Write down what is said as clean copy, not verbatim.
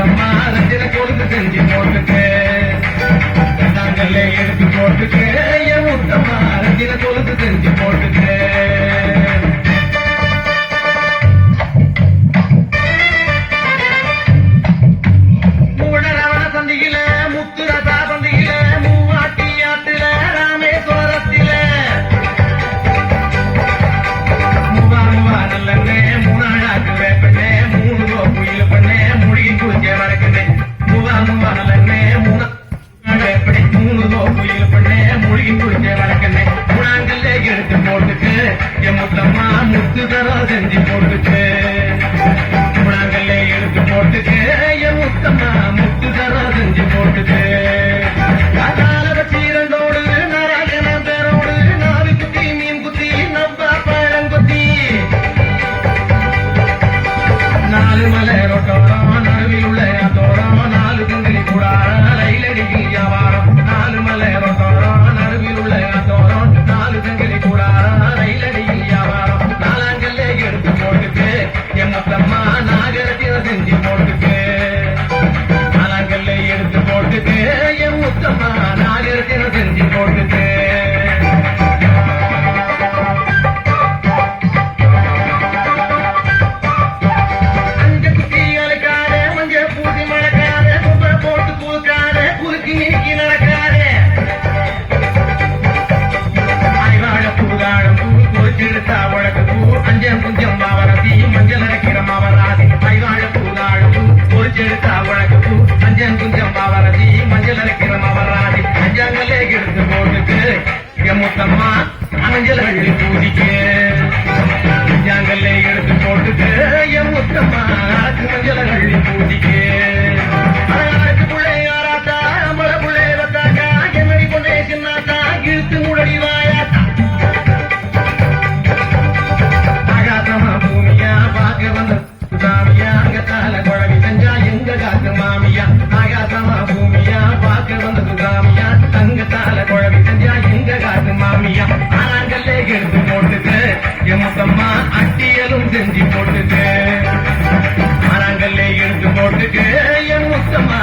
முத்தம்மா ரஞ்சின கொழுந்து செஞ்சு போட்டுக்கு நாங்களே எடுத்து போட்டுக்கு என் முத்தம்மா ரஞ்சின கொழுந்து செஞ்சு போட்டுக்கு முத்தம்மா முத்து தரா செஞ்சு போட்டுக்கு முழங்கல்ல எடுத்து போட்டுக்கு என் முத்தம்மா முத்து தரா செஞ்சு போட்டுக்கு காத்தால வச்சீரண்டோடு நாராயண பேரோடு நாலு குத்தி மீன் குத்தி நவ்வா பழங்குத்தி நாலு மலை ரொட்டோரம் நடுவில் உள்ள தோரம் நாலு கங்கிலி கூடா ரயிலடிக்கு வியாபாரம் நாலு மலை ரொட்டோரம் நடுவில் உள்ள தோரம் நாலு கங்கிலி கூடா ரயிலடி முத்தம்மா நாகரத்தின செஞ்சு போட்டுக்கு நாலாங்கல்ல எடுத்து போட்டுக்கு என் முத்தம்மா நாகரத்தின செஞ்சு போட்டுக்கு அஞ்ச குட்டி அழைக்காத மஞ்ச பூசி மழக்காத குப்பை போட்டு குழுக்காத குலுக்கி நீக்கி நடக்காத ஆய்வாழ பூதாழம் பூ குளிச்செடுத்தா வழக்கு பூ அஞ்சம் குஞ்சம் மாவரதி மஞ்சள் அரைக்கிற மாவராதி ஐவாழ பூதாழம் பூ பொறிச்செடுத்தா வழக்கு பூ அஞ்சம் குஞ்சம் மாவரதி மஞ்சள் அரைக்கிற மாவராதி அஞ்சாங்கல்லே எடுத்து போட்டுக்கு என் முத்தம்மா மஞ்சள் அள்ளி பூதிக்கு அஞ்சாங்கல்லே எடுத்து போட்டுக்கு என் முத்தம்மா மஞ்சள் அள்ளி பூதிக்கு பிள்ளையாராத்தா அம்பள பிள்ளை வந்தாக்கா என்னடி கொண்டே சின்னாத்தா இழுத்து முடடி வாயாத்தா சாமியாங்கத்தால குழவி செஞ்சா எங்க காத்து மாமியா ஆகாசமா பூமியா பார்க்க வந்தது சாமியா தங்கத்தால குழவி செஞ்சா எங்க காத்து மாமியா ஆனாங்கல்லே எடுத்து போட்டுக்கு என் முத்தம்மா அட்டியலும் செஞ்சு போட்டுக்கு ஆனாங்கல்லே எடுத்து போட்டுக்கு என் முத்தம்மா